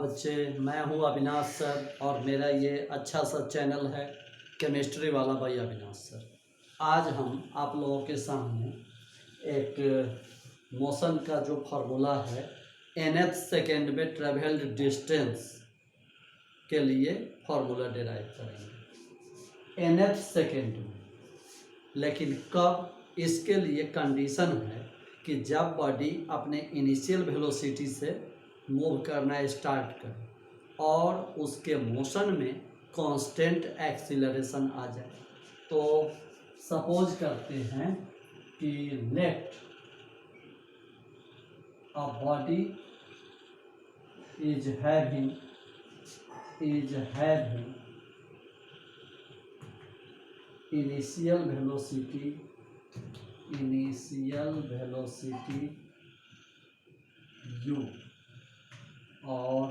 बच्चे, मैं हूँ अविनाश सर और मेरा ये अच्छा सा चैनल है केमिस्ट्री वाला भाई अविनाश सर। आज हम आप लोगों के सामने एक मोशन का जो फार्मूला है nth सेकेंड में ट्रेवल्ड डिस्टेंस के लिए फार्मूला डिराइव करेंगे nth सेकेंड में। लेकिन कब? इसके लिए कंडीशन है कि जब बॉडी अपने इनिशियल वेलोसिटी से मूव करना स्टार्ट करे और उसके मोशन में कांस्टेंट एक्सीलरेशन आ जाए। तो सपोज करते हैं कि let a body is having initial velocity u और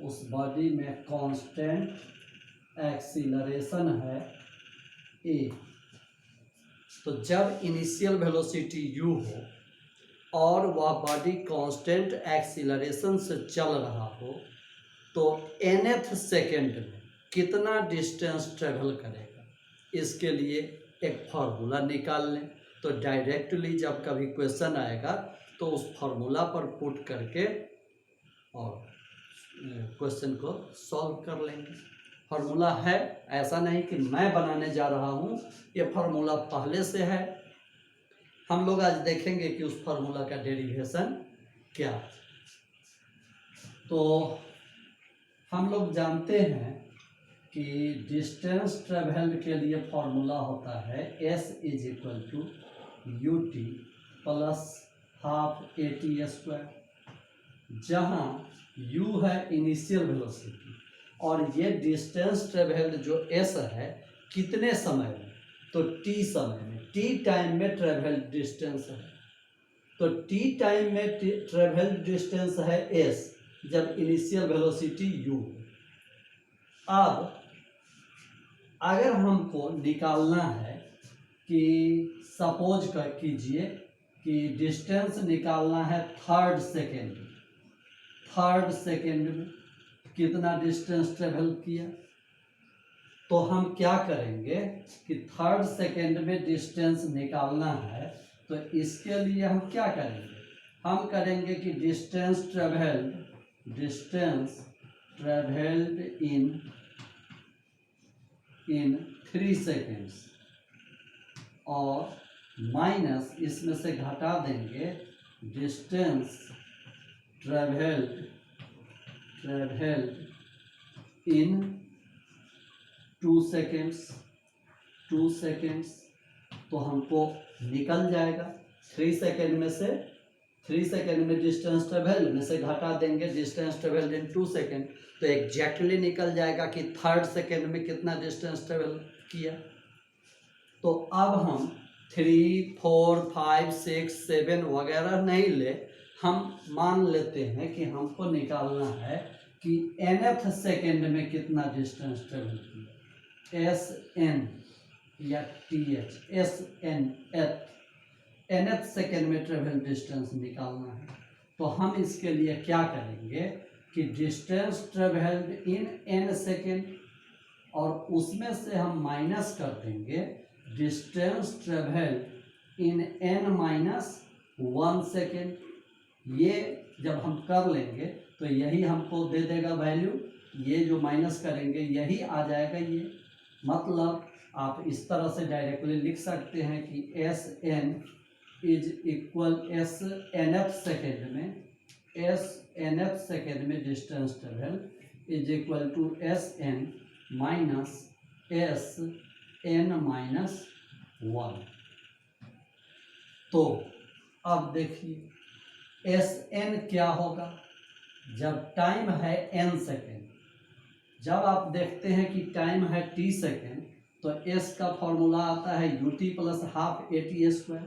उस बॉडी में कांस्टेंट एक्सीलरेशन है a। तो जब इनिशियल वेलोसिटी u हो और वह बॉडी कांस्टेंट एक्सीलरेशन से चल रहा हो तो nth सेकेंड में कितना डिस्टेंस ट्रेवल करेगा, इसके लिए एक फार्मूला निकाल लें। तो डायरेक्टली जब कभी क्वेश्चन आएगा तो उस फार्मूला पर पुट करके और क्वेश्चन को सॉल्व कर लेंगे। फार्मूला है, ऐसा नहीं कि मैं बनाने जा रहा हूँ, ये फार्मूला पहले से है। हम लोग आज देखेंगे कि उस फार्मूला का डेरिवेशन क्या है। तो हम लोग जानते हैं कि डिस्टेंस ट्रेवल्ड के लिए फार्मूला होता है S is equal to ut plus half AT², जहाँ u है इनिशियल वेलोसिटी और ये डिस्टेंस ट्रेवल्ड जो s है कितने समय में, तो t समय में, t टाइम में ट्रेवल्ड डिस्टेंस है। तो t टाइम में ट्रेवल्ड डिस्टेंस है s जब इनिशियल वेलोसिटी u। अब अगर हमको निकालना है कि सपोज कर कीजिए कि डिस्टेंस निकालना है थर्ड सेकेंड में कितना डिस्टेंस ट्रेवल किया, तो हम क्या करेंगे कि थर्ड सेकेंड में डिस्टेंस निकालना है। तो इसके लिए हम क्या करेंगे, हम करेंगे कि डिस्टेंस ट्रेवल्ड इन 3 सेकेंड्स और माइनस इसमें से घटा देंगे डिस्टेंस ट्रेवल्ड इन 2 सेकेंड्स। तो हमको निकल जाएगा 3 सेकेंड में से 3 सेकेंड में डिस्टेंस ट्रेवल्ड में से घटा देंगे डिस्टेंस ट्रेवल्ड इन 2 सेकेंड, तो एग्जैक्टली निकल जाएगा कि थर्ड सेकेंड में कितना डिस्टेंस ट्रेवल किया। तो अब हम 3, 4, 5, 6, 7 वगैरह नहीं ले, हम मान लेते हैं कि हमको निकालना है कि nth सेकेंड में कितना डिस्टेंस ट्रेवल किया, SN या TH, nth सेकेंड में ट्रेवल डिस्टेंस निकालना है। तो हम इसके लिए क्या करेंगे कि distance travelled in n second और उसमें से हम माइनस कर देंगे distance travelled in n-1 second. ये जब हम कर लेंगे तो यही हमको दे देगा वैल्यू, ये जो माइनस करेंगे यही आ जाएगा। ये मतलब आप इस तरह से डायरेक्टली लिख सकते हैं कि SN is equal nth second में distance travel is equal to SN minus SN-1। तो अब देखिए SN क्या होगा जब टाइम है n सेकेंड। जब आप देखते हैं कि टाइम है t सेकेंड तो s का फॉर्मूला आता है ut प्लस हाफ AT²,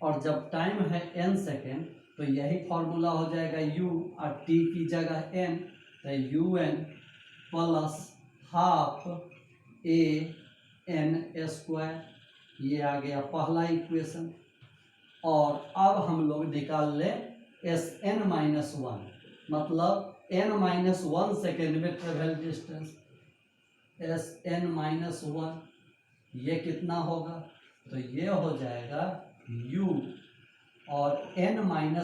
और जब टाइम है n सेकेंड तो यही फॉर्मूला हो जाएगा u और t की जगह n, तो un प्लस हाफ AN²। ये आ गया पहला इक्वेशन। और अब हम लोग निकाल लें SN-1, मतलब n-1 सेकेंड में ट्रेवल डिस्टेंस, Sn-1 ये कितना होगा, तो ये हो जाएगा u और n-1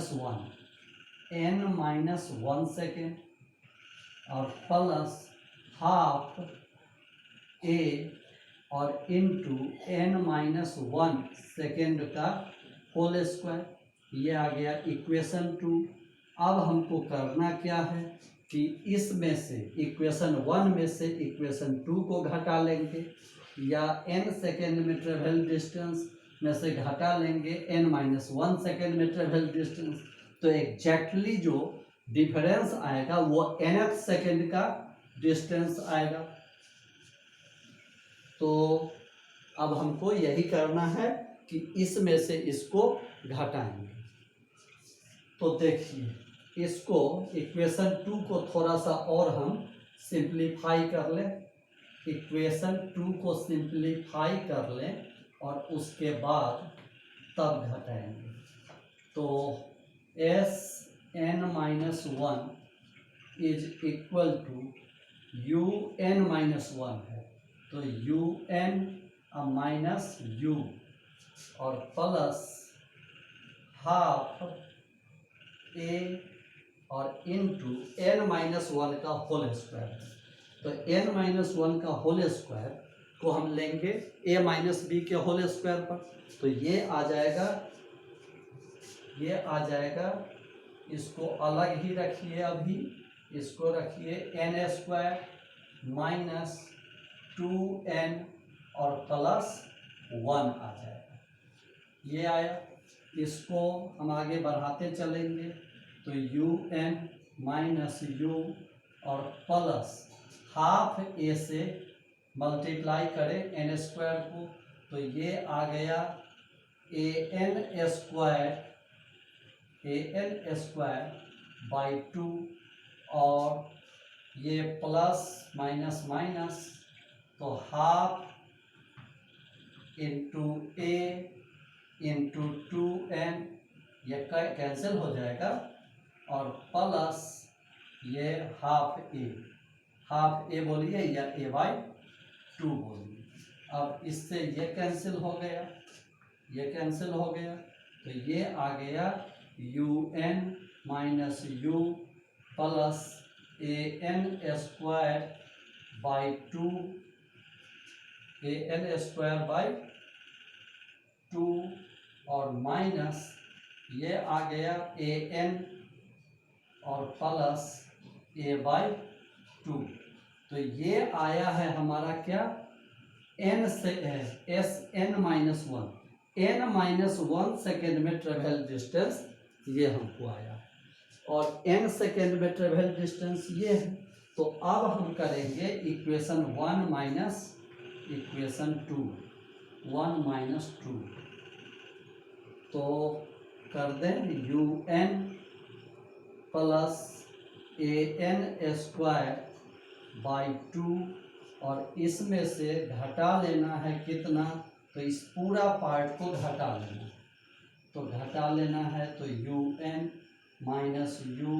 सेकेंड और प्लस हाफ a और इंटू n-1 सेकेंड का होल स्क्वायर, ये आ गया इक्वेशन 2। अब हमको करना क्या है कि इसमें से इक्वेशन 1 में से इक्वेशन 2 को घटा लेंगे, या n सेकेंड में ट्रेवल डिस्टेंस में से घटा लेंगे n-1 सेकेंड में ट्रेवल डिस्टेंस, तो एग्जैक्टली जो डिफरेंस आएगा वो nth सेकेंड का डिस्टेंस आएगा। तो अब हमको यही करना है कि इसमें से इसको घटाएंगे। तो देखिए इसको इक्वेशन 2 को थोड़ा सा और हम सिंप्लीफाई कर लें, इक्वेशन 2 को सिंप्लीफाई कर लें और उसके बाद तब घटाएंगे। तो Sn-1 is equal to un-1 है, तो un माइनस u और प्लस हाफ a और इंटू n-1 का होल स्क्वायर। तो n-1 का होल स्क्वायर को हम लेंगे a माइनस बी के होल स्क्वायर पर, तो ये आ जाएगा, इसको अलग ही रखिए, अभी इसको रखिए n² माइनस 2n और प्लस 1 आ जाएगा, ये आया। इसको हम आगे बढ़ाते चलेंगे, तो un माइनस u और प्लस हाफ a से मल्टीप्लाई करें n स्क्वायर को, तो ये आ गया an स्क्वायर बाई 2 और ये प्लस माइनस माइनस, तो half into a into 2n, ये कैंसिल हो जाएगा, और प्लस ये हाफ a बोलिए या a/2 बोलिए। अब इससे ये कैंसिल हो गया, तो ये आ गया un minus u plus an square by 2, an square by 2 और माइनस ये आ गया an और प्लस a/2। तो ये आया है हमारा क्या, n से Sn-1 n-1 सेकेंड में ट्रेवल डिस्टेंस ये हमको आया, और n सेकेंड में ट्रेवल डिस्टेंस ये है। तो अब हम करेंगे इक्वेशन 1 माइनस इक्वेशन 2, 1 माइनस 2, तो कर दें un plus an square by 2 और इसमें से घटा लेना है कितना, तो इस पूरा पार्ट को घटा लेना है, तो घटा लेना है, तो un minus u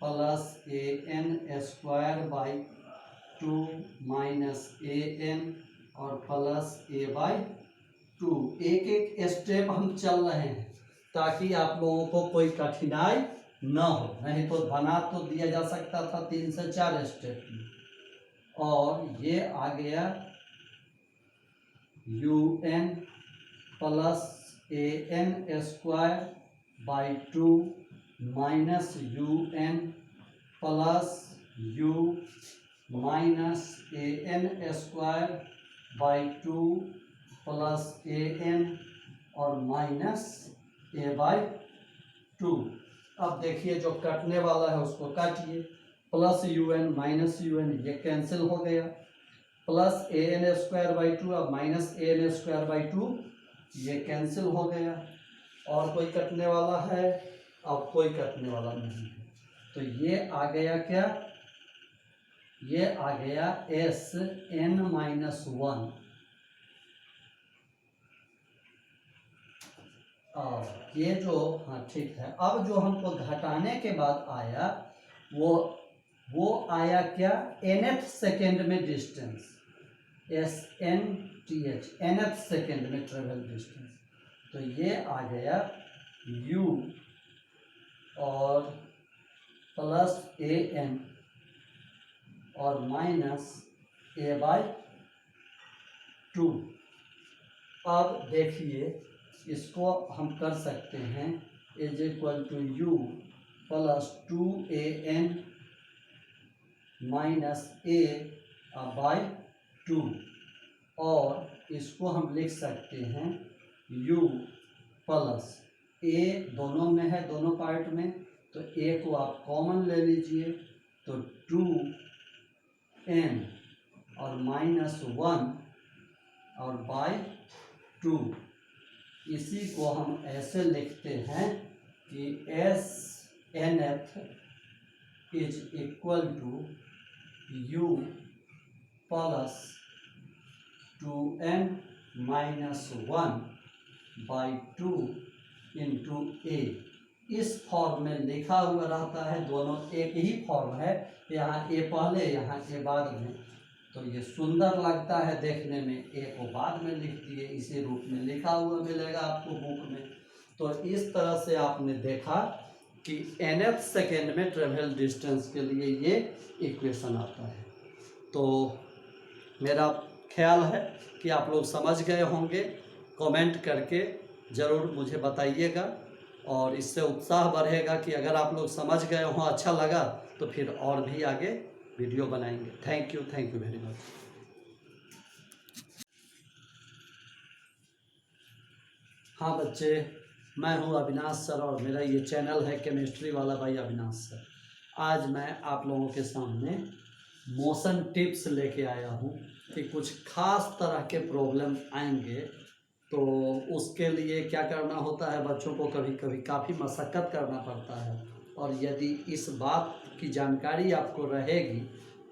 plus an square by 2 minus an और प्लस a/2। एक एक स्टेप हम चल रहे हैं ताकि आप लोगों को कोई कठिनाई न हो, नहीं तो बना तो दिया जा सकता था 3 से 4 स्टेप में। और ये आ गया un plus an square by 2 minus un plus u minus an square by 2 plus an और माइनस a/2। अब देखिए जो कटने वाला है उसको काटिए, प्लस un माइनस un ये कैंसिल हो गया, प्लस an स्क्वायर बाई 2 अब माइनस an स्क्वायर बाई 2 ये कैंसिल हो गया, और कोई कटने वाला है, अब कोई कटने वाला नहीं है, तो ये आ गया क्या, ये आ गया Sn-1 और ये जो, हाँ ठीक है। अब जो हमको घटाने के बाद आया वो वो आया क्या, nth सेकेंड में डिस्टेंस, SNTH, nth सेकेंड में ट्रेवल डिस्टेंस। तो ये आ गया u और प्लस an और माइनस a/2। अब देखिए इसको हम कर सकते हैं is equal to u plus 2an minus a/2, और इसको हम लिख सकते हैं u प्लस a, दोनों में है, दोनों पार्ट में, तो a को आप कॉमन ले लीजिए, तो 2n और माइनस 1 और बाई 2। इसी को हम ऐसे लिखते हैं कि SNF is equal to u plus 2n minus 1 by 2 into a। इस फॉर्म में लिखा हुआ रहता है, दोनों एक ही फॉर्म है, यहाँ a पहले यहाँ a बाद में, तो ये सुंदर लगता है देखने में, a को बाद में लिख दिए, इसी रूप में लिखा हुआ मिलेगा आपको बुक में। तो इस तरह से आपने देखा कि nth सेकेंड में ट्रेवल डिस्टेंस के लिए ये इक्वेशन आता है। तो मेरा ख्याल है कि आप लोग समझ गए होंगे, कमेंट करके ज़रूर मुझे बताइएगा, और इससे उत्साह बढ़ेगा कि अगर आप लोग समझ गए हों, अच्छा लगा, तो फिर और भी आगे वीडियो बनाएंगे। Thank you very much. हाँ बच्चे, मैं हूँ अविनाश सर और मेरा ये चैनल है केमिस्ट्री वाला भाई अविनाश सर। आज मैं आप लोगों के सामने मोशन टिप्स लेके आया हूँ कि कुछ खास तरह के प्रॉब्लम आएंगे, तो उसके लिए क्या करना होता है, बच्चों को कभी कभी काफ़ी मशक्क़त करना पड़ता है, और यदि इस बात की जानकारी आपको रहेगी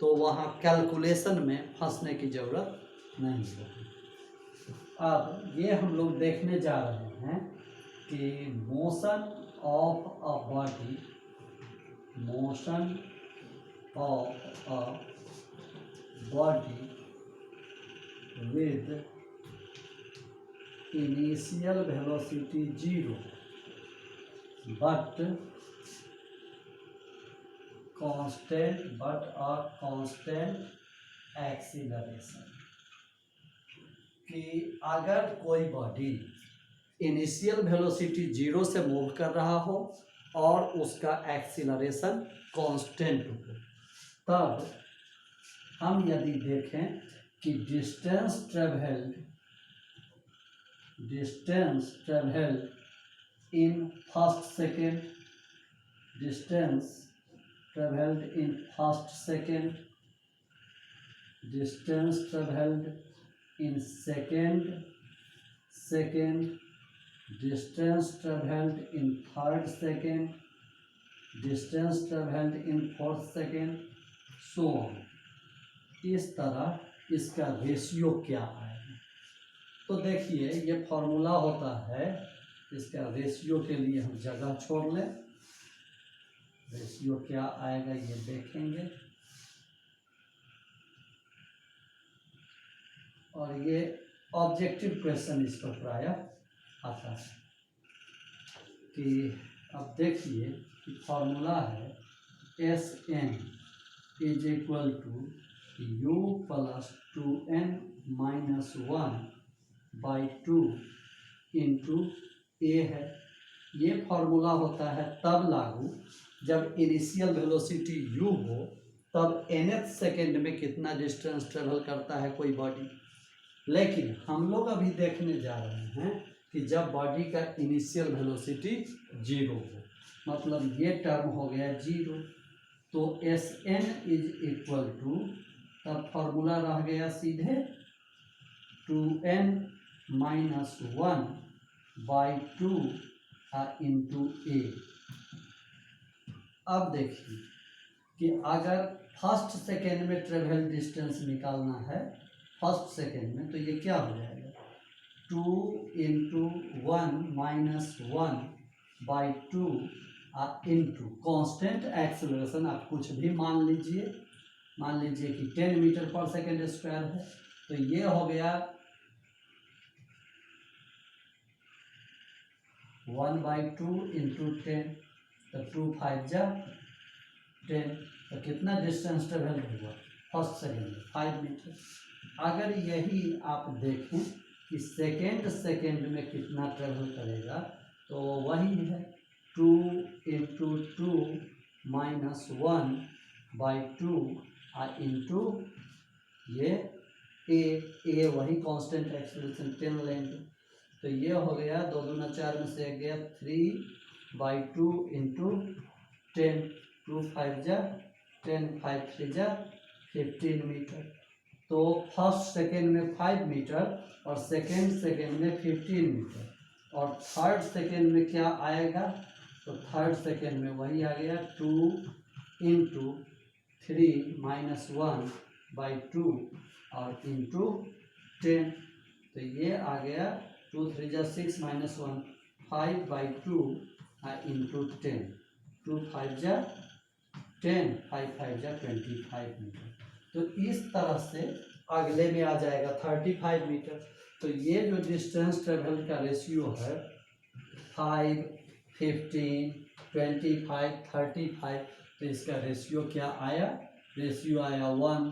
तो वहाँ कैलकुलेशन में फंसने की ज़रूरत नहीं होगी। अब ये हम लोग देखने जा रहे हैं कि motion of a body, motion of a body with initial velocity 0 but a constant acceleration। कि अगर कोई बॉडी इनिशियल वेलोसिटी 0 से मूव कर रहा हो और उसका एक्सीलरेशन कांस्टेंट हो, तब हम यदि देखें कि distance travelled in first second, distance traveled in first second, distance traveled in second, distance traveled in third second, distance traveled in fourth second, so on। इस तरह इसका रेशियो क्या आएगा, तो देखिए ये फॉर्मूला होता है, इसका रेशियो के लिए हम जगह छोड़ लें, रेशियो क्या आएगा ये देखेंगे, और ये ऑब्जेक्टिव क्वेश्चन इस पर प्रायः आता है। कि अब देखिए कि फॉर्मूला है SN is equal to u plus 2n minus 1 by 2 into a है। ये फॉर्मूला होता है तब लागू जब इनिशियल वेलोसिटी u हो, तब nth सेकेंड में कितना डिस्टेंस ट्रेवल करता है कोई बॉडी। लेकिन हम लोग अभी देखने जा रहे हैं कि जब बॉडी का इनिशियल वेलोसिटी 0 हो, मतलब ये टर्म हो गया 0, तो Sn इज इक्वल टू, तब फॉर्मूला रह गया सीधे 2n minus 1 by 2 into a। अब देखिए कि अगर फर्स्ट सेकेंड में ट्रेवल डिस्टेंस निकालना है फर्स्ट सेकेंड में, तो ये क्या हो जाएगा, 2 into 1 minus 1 by 2 into constant acceleration, आप कुछ भी मान लीजिए कि 10 मीटर पर सेकेंड स्क्वायर है, तो ये हो गया 1/2 इंटू 10, तो 2 5 जा 10, तो कितना डिस्टेंस ट्रेवल हुआ फर्स्ट सेकेंड में 5 मीटर। अगर यही आप देखें कि सेकेंड में कितना ट्रेवल करेगा, तो वही है 2 इंटू 2 माइनस 1/2 इंटू ये ए वही कांस्टेंट एक्सेलरेशन 10 लेंगे, तो ये हो गया 2 दूना 4 में से गया 3/2 इंटू 10, 2 5 जा 10, 5 3 जा 15 मीटर। तो फर्स्ट सेकेंड में 5 मीटर और सेकेंड में 15 मीटर, और थर्ड सेकेंड में क्या आएगा, तो थर्ड सेकेंड में वही आ गया 2 इंटू 3 माइनस 1/2 और इंटू 10, तो ये आ गया 2 3 जा 6 माइनस 1 5/2 इंटू 10, 2 5 जा 10, 5 5 जा 25 मीटर। तो इस तरह से अगले में आ जाएगा 35 मीटर। तो ये जो डिस्टेंस ट्रेवल का रेशियो है 5, 15, 25, 35, तो इसका रेशियो क्या आया, रेशियो आया 1,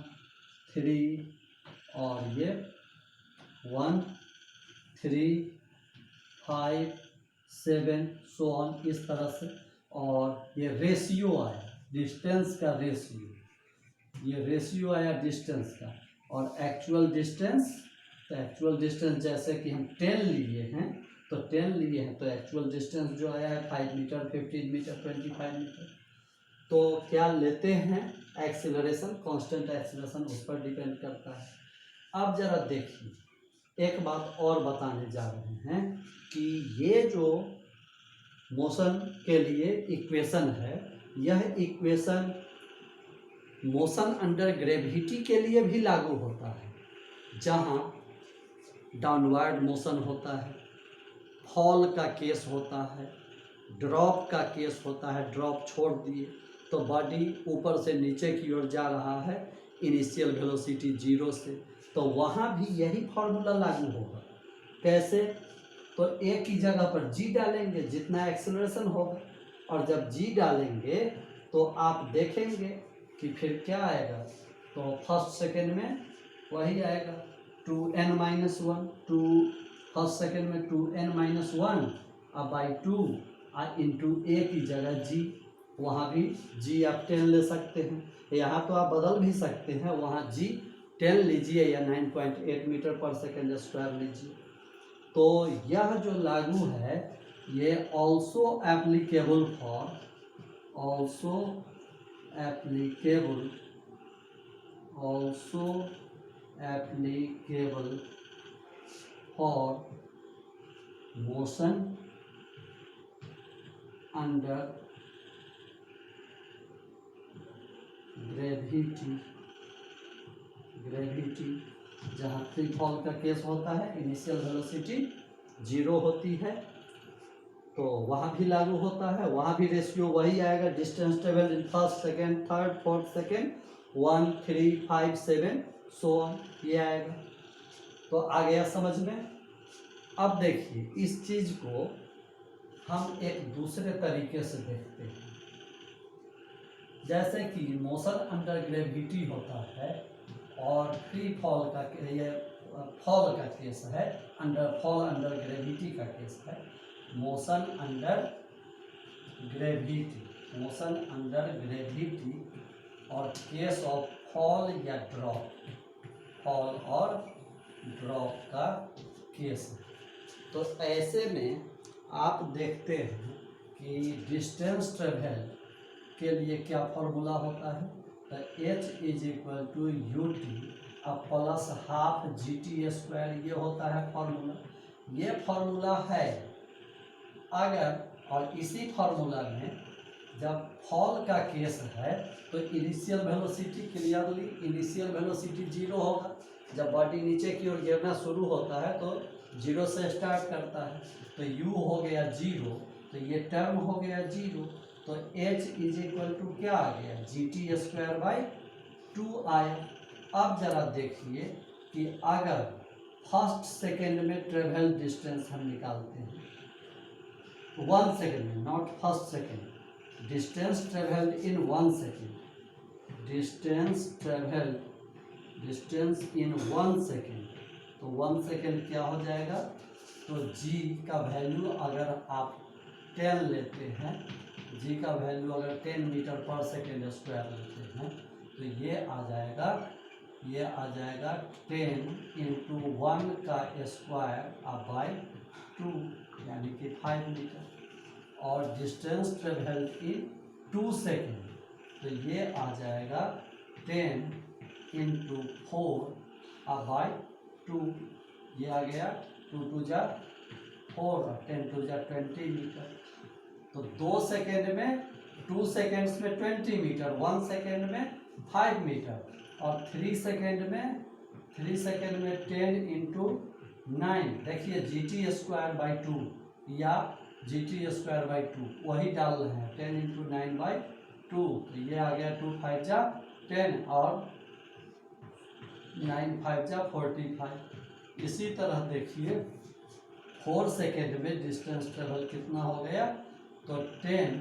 3 और ये 1, 3, 5, 7 सो ऑन, इस तरह से। और ये रेशियो आया डिस्टेंस का रेशियो, ये रेशियो आया डिस्टेंस का, और एक्चुअल डिस्टेंस, तो एक्चुअल डिस्टेंस जैसे कि हम 10 लिए हैं, तो 10 लिए हैं, तो एक्चुअल डिस्टेंस जो आया है 5 मीटर, 15 मीटर, 25 मीटर। तो क्या लेते हैं, एक्सीलरेशन, कांस्टेंट एक्सीलरेशन उस पर डिपेंड करता है। अब जरा देखिए, एक बात और बताने जा रहे हैं कि ये जो मोशन के लिए इक्वेशन है, यह इक्वेशन मोशन अंडर ग्रेविटी के लिए भी लागू होता है, जहाँ डाउनवर्ड मोशन होता है, फॉल का केस होता है, ड्रॉप का केस होता है, ड्रॉप छोड़ दिए तो बॉडी ऊपर से नीचे की ओर जा रहा है इनिशियल वेलोसिटी 0 से, तो वहाँ भी यही फार्मूला लागू होगा। कैसे, तो एक ही जगह पर जी डालेंगे जितना एक्सेलरेशन होगा, और जब जी डालेंगे तो आप देखेंगे कि फिर क्या आएगा, तो फर्स्ट सेकेंड में वही आएगा 2n-1, 2 फर्स्ट सेकेंड में 2n-1 /2 इंटू ए की जगह जी, वहाँ भी जी आप 10 ले सकते हैं, यहाँ तो आप बदल भी सकते हैं, वहाँ जी 10 लीजिए या 9.8 मीटर पर सेकेंड स्क्वायर लीजिए। तो यह जो लागू है ये also applicable for motion under gravity, जहाँ फ्री फॉल का केस होता है, इनिशियल वेलोसिटी 0 होती है, तो वहाँ भी लागू होता है, वहाँ भी रेशियो वही आएगा, distance travel in first second third fourth second 1, 3, 5, 7 so on, ये आएगा। तो आ गया समझ में। अब देखिए, इस चीज़ को हम एक दूसरे तरीके से देखते हैं, जैसे कि मोशन अंडर ग्रेविटी होता है और फ्री फॉल का, ये फॉल का केस है, फॉल अंडर ग्रेविटी का केस है। मोशन अंडर ग्रेविटी और केस ऑफ फॉल या ड्रॉप, फॉल और ड्रॉप का केस है। तो ऐसे में आप देखते हैं कि डिस्टेंस ट्रेवल के लिए क्या फॉर्मूला होता है, तो H = UT plus half GT², ये होता है फॉर्मूला। ये फॉर्मूला है अगर, और इसी फॉर्मूला में जब फॉल का केस है तो initial velocity, clearly initial velocity 0 होगा, जब बॉडी नीचे की ओर गिरना शुरू होता है तो 0 से स्टार्ट करता है, तो u हो गया 0, तो ये टर्म हो गया 0, तो h इज इक्वल टू क्या आ गया, GT²/2 आया। अब जरा देखिए कि अगर फर्स्ट सेकेंड में ट्रेवल डिस्टेंस हम निकालते हैं, 1 सेकेंड में, not first second, distance travel in 1 second, distance in 1 second, तो 1 सेकेंड क्या हो जाएगा, तो g का वैल्यू अगर आप 10 लेते हैं, g का वैल्यू अगर 10 मीटर पर सेकेंड स्क्वायर लेते हैं, तो ये आ जाएगा 10 इंटू 1 का स्क्वायर बाय 2 यानी कि 5 मीटर, और डिस्टेंस ट्रेवल इन 2 सेकेंड, तो ये आ जाएगा 10 इंटू 4 बाय 2, ये आ गया 2 2 जा 4 और 10 2 जा 20 मीटर। तो 2 सेकेंड में 2 सेकेंड्स में 20 मीटर, 1 सेकेंड में 5 मीटर, और 3 सेकेंड में 10 इंटू 9, देखिए GT²/2 या GT²/2 वही डाल रहे हैं, 10 इंटू 9/2, तो ये आ गया 2 5 जा 10 और 9 5 जा 45। इसी तरह देखिए 4 सेकेंड में डिस्टेंस ट्रेवल कितना हो गया, तो 10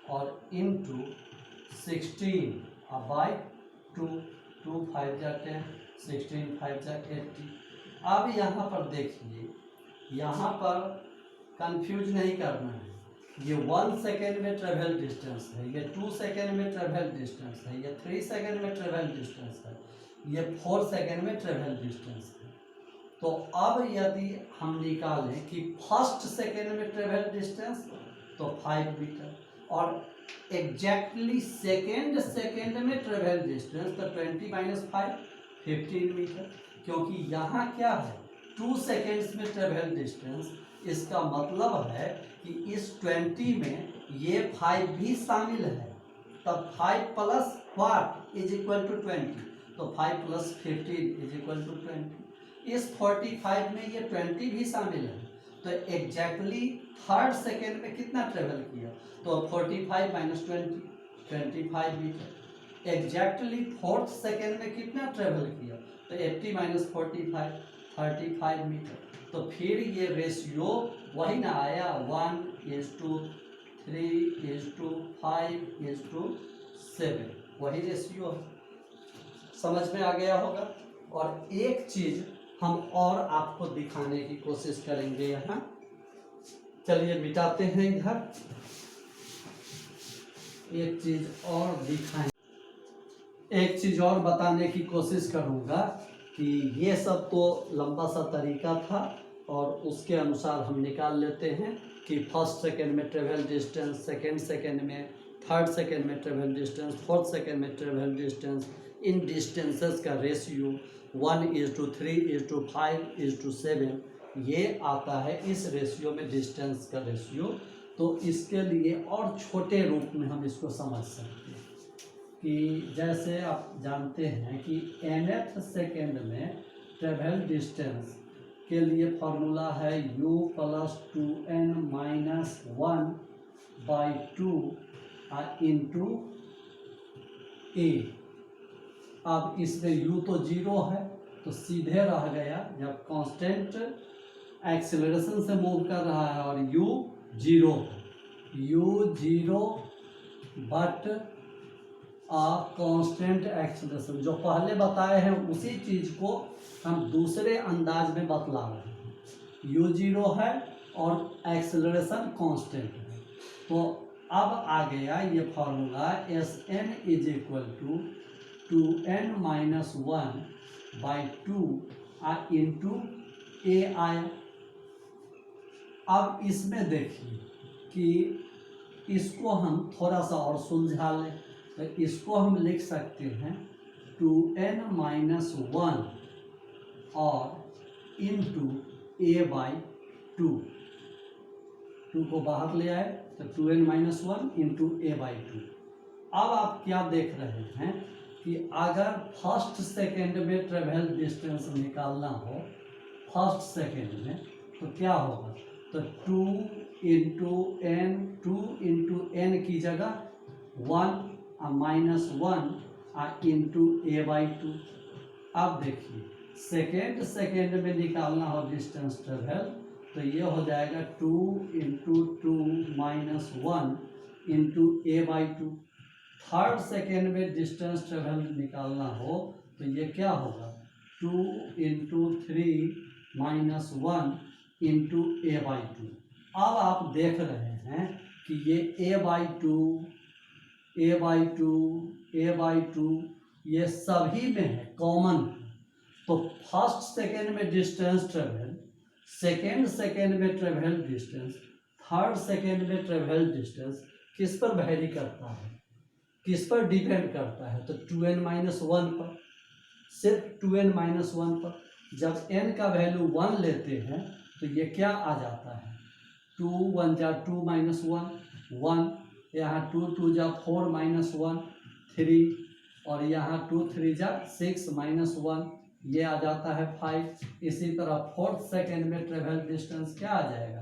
और इंटू 16/2, 2 5 जा 10, 16 5 जा 80। अब यहाँ पर देखिए, यहाँ पर कंफ्यूज नहीं करना है, ये 1 सेकेंड में ट्रेवल डिस्टेंस है, ये 2 सेकेंड में ट्रेवल डिस्टेंस है, ये 3 सेकेंड में ट्रेवल डिस्टेंस है, ये 4 सेकेंड में ट्रेवल डिस्टेंस है। तो अब यदि हम निकालें कि फर्स्ट सेकेंड में ट्रेवल डिस्टेंस, तो 5 मीटर, और एग्जैक्टली सेकेंड में ट्रेवल डिस्टेंस, तो 20 - 5 15 मीटर, क्योंकि यहाँ क्या है 2 सेकेंड्स में ट्रेवल डिस्टेंस, इसका मतलब है कि इस 20 में ये 5 भी शामिल है, तब 5 plus what is equal to 20, तो 5 + 15 इज इक्वल टू 20। इस 45 में ये 20 भी शामिल है, तो एग्जैक्टली थर्ड सेकेंड में कितना ट्रेवल किया, तो 45 - 20 25 मीटर। एग्जैक्टली फोर्थ सेकेंड में कितना ट्रेवल किया, तो 80 - 45 35 मीटर। तो फिर ये रेशियो वही ना आया, 1:3:5:7, वही रेशियो है। समझ में आ गया होगा। और एक चीज हम और आपको दिखाने की कोशिश करेंगे यहाँ, चलिए मिटाते हैं इधर, एक चीज और दिखाएं, एक चीज और बताने की कोशिश करूँगा कि ये सब तो लंबा सा तरीका था, और उसके अनुसार हम निकाल लेते हैं कि फर्स्ट सेकेंड में ट्रेवल डिस्टेंस, सेकेंड सेकेंड में, थर्ड सेकेंड में ट्रेवल डिस्टेंस, फोर्थ सेकेंड में ट्रेवल डिस्टेंस, इन डिस्टेंसेस का रेशियो 1:3:5:7 ये आता है, इस रेशियो में डिस्टेंस का रेशियो। तो इसके लिए और छोटे रूप में हम इसको समझ सकते हैं कि जैसे आप जानते हैं कि nth सेकेंड में ट्रेवल डिस्टेंस के लिए फॉर्मूला है u + 2n - 1/2 इंटू a। अब इसमें u तो 0 है, तो सीधे रह गया, जब कांस्टेंट एक्सेलरेशन से मूव कर रहा है और u 0 बट कांस्टेंट एक्सेलरेशन, जो पहले बताए हैं उसी चीज को हम दूसरे अंदाज में बतला रहे हैं। u 0 है और एक्सेलरेशन कांस्टेंट है, तो अब आ गया ये formula Sn = 2n - 1/2 into a आया। अब इसमें देखिए कि इसको हम थोड़ा सा और सुलझा लें, तो इसको हम लिख सकते हैं 2n - 1 और इंटू a/2, 2 को बाहर ले आए तो 2n - 1 इंटू a/2। अब आप क्या देख रहे हैं कि अगर फर्स्ट सेकेंड में ट्रेवल डिस्टेंस निकालना हो, फर्स्ट सेकेंड में, तो क्या होगा, तो 2 इंटू एन की जगह 1 माइनस 1 इंटू a/2। अब देखिए सेकेंड में निकालना हो डिस्टेंस ट्रेवल तो ये हो जाएगा 2 into 2 minus 1 into a/2। Third second में डिस्टेंस ट्रेवल निकालना हो तो ये क्या होगा 2 इंटू 3 माइनस 1 इंटू a/2। अब आप देख रहे हैं कि ये a/2 ये सभी में है, कॉमन है। तो फर्स्ट सेकेंड में डिस्टेंस ट्रेवल, सेकेंड में ट्रेवल डिस्टेंस, थर्ड सेकेंड में ट्रेवल डिस्टेंस किस पर वेरी करता है, किस पर डिपेंड करता है, तो 2n-1 पर, सिर्फ 2n-1 पर। जब n का वैल्यू 1 लेते हैं तो ये क्या आ जाता है 2 1 जा 2 माइनस 1 यहाँ 2 2 जा 4 माइनस 1 3 और यहाँ 2 3 जा 6 माइनस 1 ये आ जाता है 5। इसी तरह फोर्थ सेकेंड में ट्रेवल डिस्टेंस क्या आ जाएगा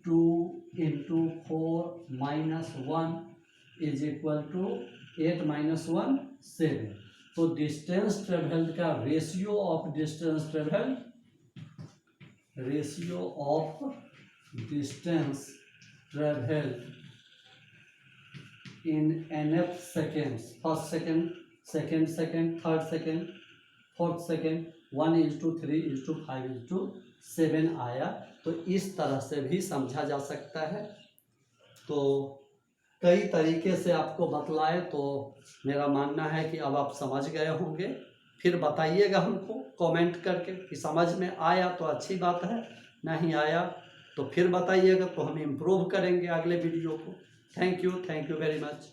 2 into 4 minus 1 is equal to 8 minus 1 7। तो डिस्टेंस ट्रेवल का ratio of distance travel, ratio of distance travel in nth seconds, first second, third second, fourth second 1:3:5:7 आया। तो इस तरह से भी समझा जा सकता है। तो कई तरीके से आपको बतलाए तो मेरा मानना है कि अब आप समझ गए होंगे। फिर बताइएगा हमको कमेंट करके कि समझ में आया तो अच्छी बात है, नहीं आया तो फिर बताइएगा तो हम इम्प्रूव करेंगे अगले वीडियो को। Thank you very much.